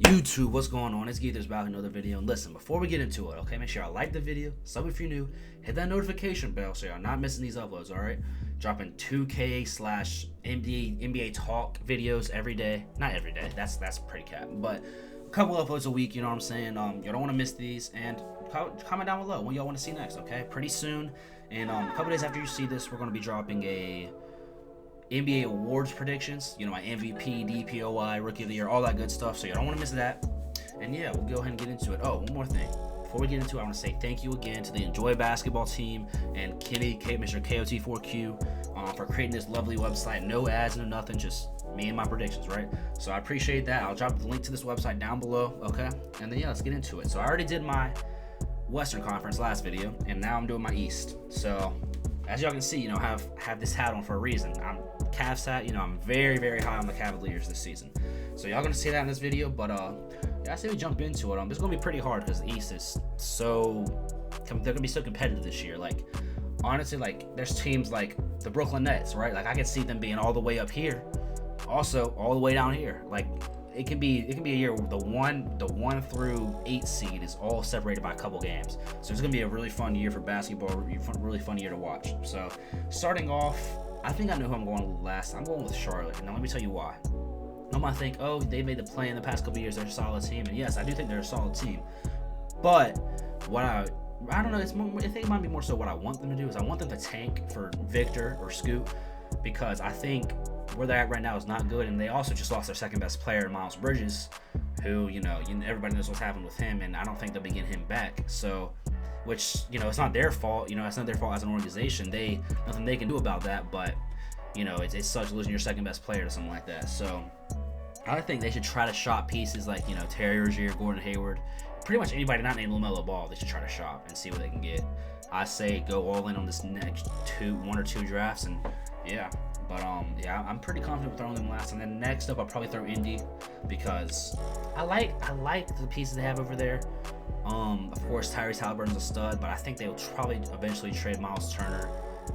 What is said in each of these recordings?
YouTube, what's going on? It's Geethers back with another video. And listen, before we get into it, okay, make sure y'all like the video, sub if you're new, hit that notification bell so y'all not missing these uploads, alright? Dropping 2K / NBA talk videos every day. Not every day, that's pretty cap, but a couple uploads a week, you know what I'm saying? Y'all don't want to miss these, and comment down below what y'all want to see next, okay? Pretty soon, and a couple days after you see this, we're going to be dropping a NBA awards predictions, you know, my MVP, DPOI, Rookie of the Year, all that good stuff, so you don't want to miss that. And yeah, we'll go ahead and get into it. Oh, one more thing. Before we get into it, I want to say thank you again to the Enjoy Basketball team and Mr. KOT4Q for creating this lovely website. No ads, no nothing, just me and my predictions, right? So I appreciate that. I'll drop the link to this website down below, okay? And then yeah, let's get into it. So I already did my Western Conference last video, and now I'm doing my East. So as y'all can see, you know, have this hat on for a reason. I'm Cavs hat, you know, I'm very, very high on the Cavaliers this season. So y'all gonna see that in this video, but yeah, I say we jump into it. It's gonna be pretty hard because the East is they're gonna be so competitive this year. Like, honestly, like there's teams like the Brooklyn Nets, right? Like I could see them being all the way up here, also all the way down here. Like it can be a year where the 1 through 8 seed is all separated by a couple games. So it's gonna be a really fun year for basketball, really fun year to watch. So starting off, I think I know who I'm going with last. I'm going with Charlotte, and now let me tell you why. I might think, oh, they made the play in the past couple years. They're a solid team, and yes, I do think they're a solid team. But what I don't know. I think it might be more so what I want them to do is I want them to tank for Victor or Scoot, because I think where they're at right now is not good, and they also just lost their second best player, Miles Bridges, who you know everybody knows what's happened with him, and I don't think they'll be getting him back. So, which you know it's not their fault. You know it's not their fault as an organization. Nothing they can do about that. But you know it sucks losing your second best player to something like that. So I think they should try to shop pieces like you know Terry Rozier, Gordon Hayward, pretty much anybody not named LaMelo Ball. They should try to shop and see what they can get. I say go all in on this next 1 or 2 drafts, and yeah. But yeah, I'm pretty confident with throwing them last. And then next up, I'll probably throw Indy because I like the pieces they have over there. Of course, Tyrese Halliburton's a stud, but I think they will probably eventually trade Miles Turner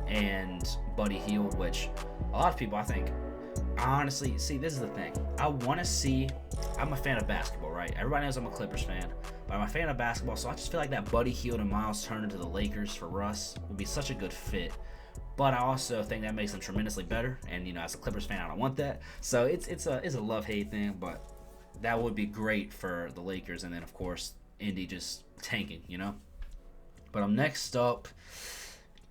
and Buddy Hield, which a lot of people, I think, honestly, see, this is the thing. I'm a fan of basketball, right? Everybody knows I'm a Clippers fan, but I'm a fan of basketball, so I just feel like that Buddy Hield and Miles Turner to the Lakers for Russ would be such a good fit. But I also think that makes them tremendously better, and you know, as a Clippers fan, I don't want that. So it's a love-hate thing, but that would be great for the Lakers, and then of course Indy just tanking, you know. But I'm next up,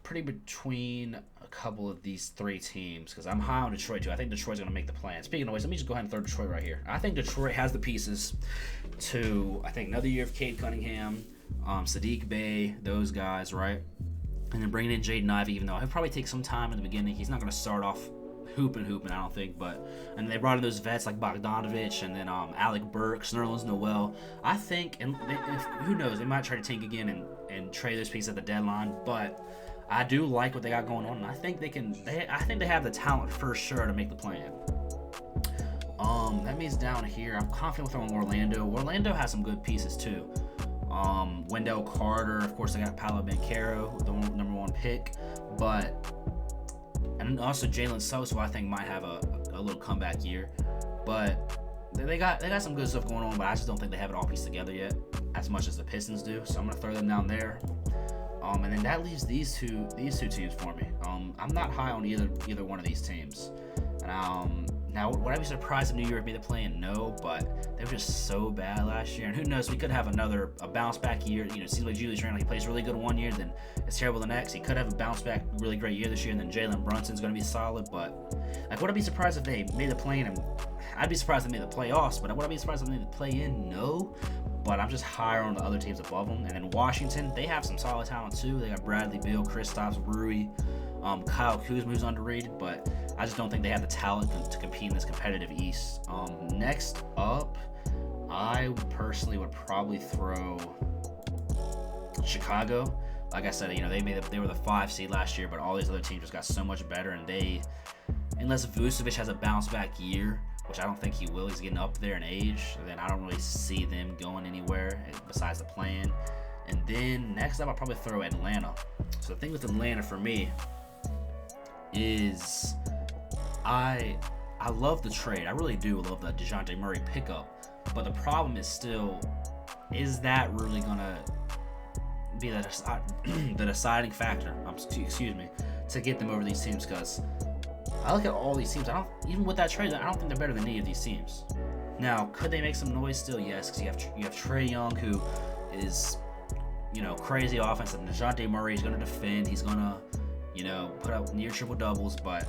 pretty between a couple of these 3 teams because I'm high on Detroit too. I think Detroit's gonna make the plan. Speaking of which, let me just go ahead and throw Detroit right here. I think Detroit has the pieces to, I think, another year of Cade Cunningham, Sadiq Bey, those guys, right? And then bringing in Jaden Ivey, even though he'll probably take some time in the beginning. He's not going to start off hooping, I don't think. And they brought in those vets like Bogdanovich and then Alec Burks, Nerlens Noel. I think, and who knows, they might try to tank again and trade those pieces at the deadline. But I do like what they got going on, and I think I think they have the talent for sure to make the plan. That means down here, I'm confident with throwing Orlando. Orlando has some good pieces too. Wendell Carter, of course, they got Paolo Banchero, the number 1 pick, and also Jalen Suggs, who I think might have a little comeback year, but they got some good stuff going on, but I just don't think they have it all pieced together yet, as much as the Pistons do. So I'm gonna throw them down there, and then that leaves these two teams for me. I'm not high on either one of these teams, and now, would I be surprised if New York made the play-in? No, but they were just so bad last year. And who knows, we could have a bounce-back year. You know, it seems like Julius Randle, he plays really good one year, then it's terrible the next. He could have a bounce-back, really great year this year, and then Jalen Brunson's going to be solid. But, like, would I be surprised if they made the play-in? I'd be surprised if they made the playoffs, but would I be surprised if they made the play-in? No. But I'm just higher on the other teams above them. And then Washington, they have some solid talent, too. They got Bradley Beal, Kristaps, Rui, Kyle Kuzma, who's underrated, but I just don't think they have the talent to compete in this competitive East. Next up, I personally would probably throw Chicago. Like I said, you know, they were the 5 seed last year, but all these other teams just got so much better, and unless Vucevic has a bounce back year, which I don't think he will, he's getting up there in age, then I don't really see them going anywhere besides the plan. And then next up, I'll probably throw Atlanta. So the thing with Atlanta for me is I love the trade. I really do love the DeJounte Murray pickup. But the problem is still, is that really gonna be the deciding factor? Excuse me, to get them over these teams? Because I look at all these teams. Even with that trade, I don't think they're better than any of these teams. Now, could they make some noise still? Yes, because you have Trae Young, who is, crazy offense, and DeJounte Murray is going to defend. He's going to, put up near triple doubles. But,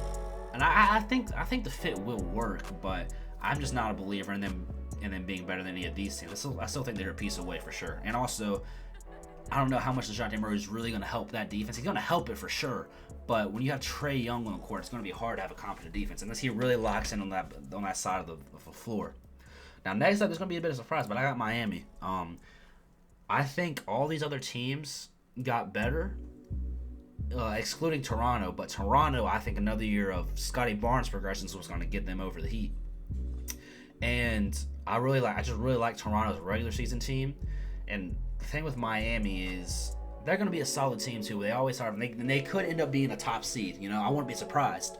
and I think the fit will work. But I'm just not a believer in them being better than any of these teams. I still think they're a piece away for sure. And also, I don't know how much DeJounte Murray is really going to help that defense. He's going to help it for sure. But when you have Trae Young on the court, it's going to be hard to have a competent defense unless he really locks in on that side of the floor. Now, next up, there's going to be a bit of a surprise, but I got Miami. I think all these other teams got better, excluding Toronto. But Toronto, I think another year of Scotty Barnes progressions was going to get them over the Heat. And I just really like Toronto's regular season team. And the thing with Miami is they're going to be a solid team too. They always are, and they could end up being a top seed. I wouldn't be surprised.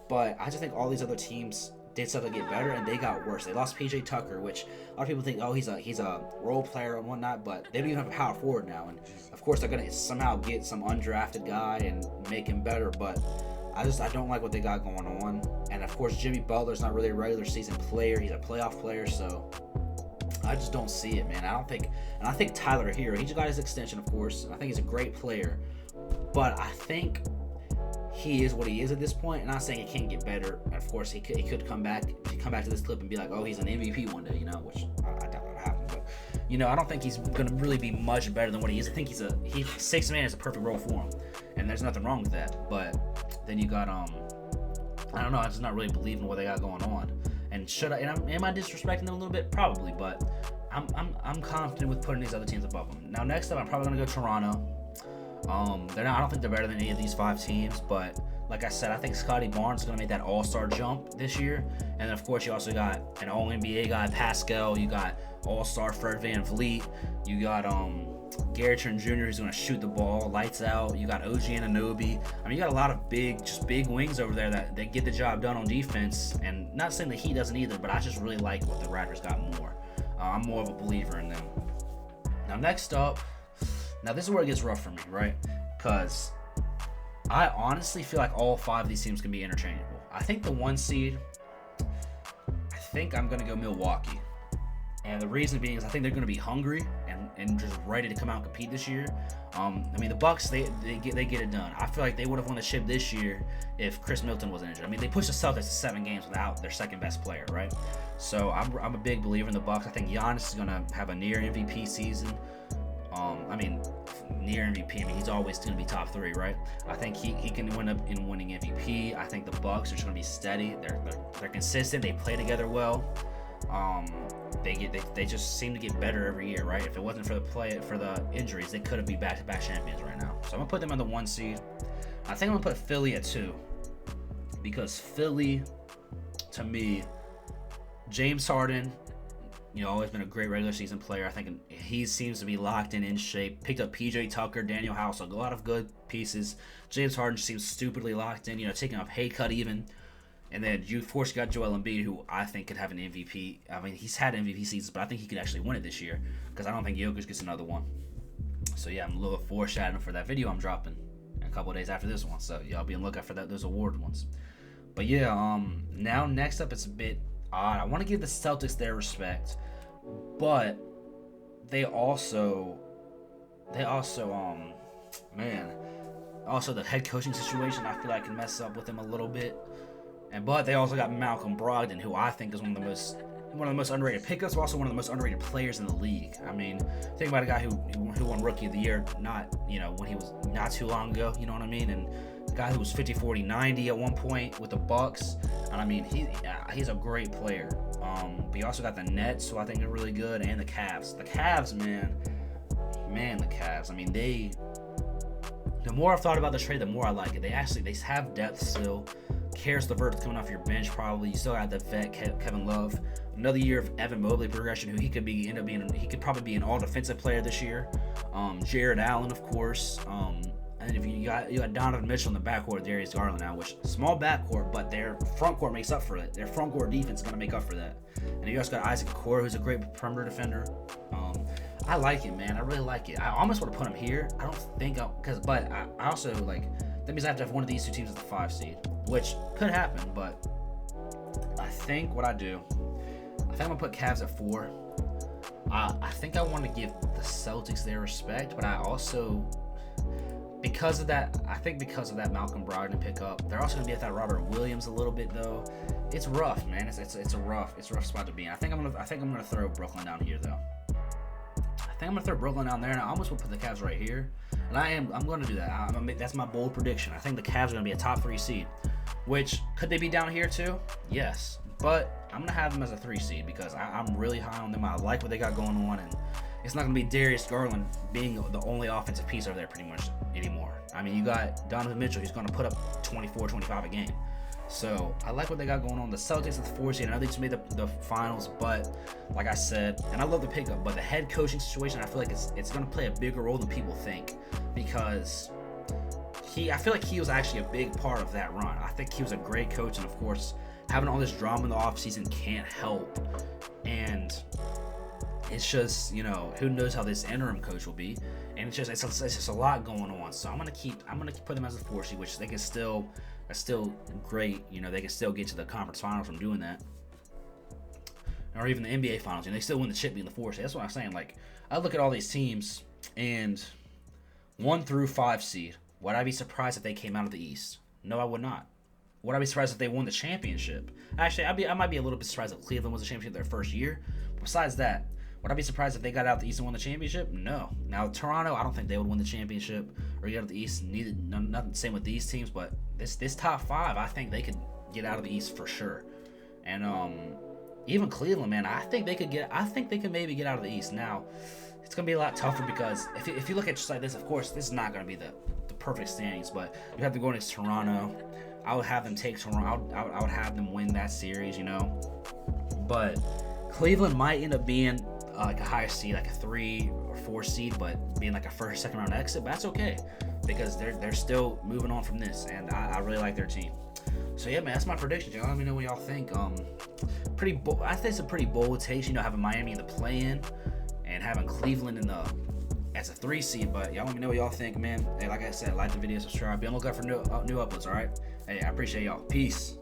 But I just think all these other teams did stuff to get better, and they got worse. They lost PJ Tucker, which a lot of people think, oh, he's a role player and whatnot, but they don't even have a power forward now. And of course, they're gonna somehow get some undrafted guy and make him better. But I don't like what they got going on. And of course, Jimmy Butler's not really a regular season player; he's a playoff player. So I just don't see it, man. I think Tyler Hero, he just got his extension, of course. And I think he's a great player, but I think he is what he is at this point. And I'm not saying it can't get better. And of course, he could come back to this clip and be like, oh, he's an MVP one day, which I doubt that'll happen. But I don't think he's gonna really be much better than what he is. I think he's six man is a perfect role for him, and there's nothing wrong with that. But then you got I don't know. I'm just not really believing what they got going on. And am I disrespecting them a little bit? Probably, but I'm confident with putting these other teams above them. Now, next up, I'm probably gonna go Toronto. I don't think they're better than any of these five teams, but like I said, I think Scotty Barnes is going to make that all-star jump this year. And then, of course, you also got an all-NBA guy, Pascal. You got all-star Fred VanVleet. You got Gary Trent Jr., who's going to shoot the ball, lights out. You got OG Anunoby. I mean, you got a lot of big wings over there that they get the job done on defense. And not saying the Heat doesn't either, but I just really like what the Raptors got more. I'm more of a believer in them. Now, next up, now this is where it gets rough for me, right? Because I honestly feel like all five of these teams can be interchangeable. I think the 1 seed, I think I'm going to go Milwaukee. And the reason being is I think they're going to be hungry and just ready to come out and compete this year. The Bucks, they get it done. I feel like they would have won the chip this year if Chris Middleton wasn't injured. They pushed the Celtics to 7 games without their second best player, right? So I'm a big believer in the Bucks. I think Giannis is going to have a near MVP season. Near MVP. He's always going to be top 3, right? I think he can win up in winning MVP. I think the Bucks are just going to be steady. They're consistent. They play together well. They just seem to get better every year, right? If it wasn't for the injuries, they could have been back-to-back champions right now. So I'm gonna put them on the 1 seed. I think I'm gonna put Philly at 2 because Philly, to me, James Harden, always been a great regular season player. I think he seems to be locked in shape. Picked up PJ Tucker, Daniel House, a lot of good pieces. James Harden seems stupidly locked in, taking a pay cut even. And then you got Joel Embiid, who I think could have an MVP. He's had MVP seasons, but I think he could actually win it this year because I don't think Jokic gets another one. So yeah, I'm a little foreshadowing for that video I'm dropping a couple of days after this one. So y'all be on the lookout for those award ones. But yeah, now next up it's a bit odd. I want to give the Celtics their respect, but they also the head coaching situation I feel like can mess up with them a little bit. But they also got Malcolm Brogdon, who I think is one of the most underrated pickups, but also one of the most underrated players in the league. Think about a guy who won Rookie of the Year, when he was not too long ago, you know what I mean? And the guy who was 50, 40, 90 at one point with the Bucks. And he's a great player. But you also got the Nets, who I think are really good, and the Cavs. The Cavs, man, the Cavs. The more I've thought about the trade, the more I like it. They have depth still. Karis LeVert coming off your bench probably. You still got the vet Kevin Love. Another year of Evan Mobley progression, who he could probably be an all defensive player this year. Jared Allen, of course. And if you got Donovan Mitchell in the backcourt, Darius Garland now, which small backcourt, but their front court makes up for it. Their front court defense is going to make up for that. And you also got Isaac Okoro, who's a great perimeter defender. I like it, man. I really like it. I almost want to put him here. I don't think but I also like that means I have to have one of these two teams as the 5 seed, which could happen. But I think what I do, I think I'm gonna put Cavs at 4. I think I want to give the Celtics their respect, but I also, because of that Malcolm Brogdon pickup, they're also gonna be at that Robert Williams a little bit though. It's rough, man. It's a rough spot to be in. I think I'm gonna throw Brooklyn down here though. I think I'm gonna throw Brooklyn down there, and I almost will put the Cavs right here. And I'm gonna do that. That's my bold prediction. I think the Cavs are gonna be a top 3 seed. Which, could they be down here too? Yes. But I'm gonna have them as a 3 seed because I'm really high on them. I like what they got going on, and it's not gonna be Darius Garland being the only offensive piece over there pretty much anymore. I mean, you got Donovan Mitchell, who's gonna put up 24, 25 a game. So I like what they got going on. The Celtics at the 4 seed. I know they just made the finals, but like I said, and I love the pickup, but the head coaching situation, I feel like it's gonna play a bigger role than people think, because I feel like he was actually a big part of that run. I think he was a great coach, and of course, having all this drama in the offseason can't help. And it's just, who knows how this interim coach will be. And it's just a lot going on. So I'm gonna keep put them as a 4 seed, which they can still are still great. They can still get to the conference finals from doing that, or even the NBA finals. They still win the chip being the 4 seed. That's what I'm saying. Like, I look at all these teams, and 1 through 5 seed. Would I be surprised if they came out of the East? No, I would not. Would I be surprised if they won the championship? Actually, I might be a little bit surprised if Cleveland was the championship their first year. But besides that, would I be surprised if they got out of the East and won the championship? No. Now, Toronto, I don't think they would win the championship or get out of the East. Nothing the same with these teams, but this top 5, I think they could get out of the East for sure. And even Cleveland, man, I think they could maybe get out of the East. Now, it's gonna be a lot tougher because if you look at just like this, of course, this is not gonna be the perfect standings, but you have to go against Toronto. I would have them take Toronto. I would have them win that series, But Cleveland might end up being like a higher seed, like a 3 or 4 seed, but being like a first, second round exit. But that's okay because they're still moving on from this, and I really like their team. So yeah, man, that's my prediction. Y'all let me know what y'all think. I think it's a pretty bold take. Having Miami in the play-in and having Cleveland as a 3 seed. But y'all let me know what y'all think, man. Hey, like I said, like the video, subscribe. Be on the lookout for new uploads. All right. Hey, I appreciate y'all. Peace.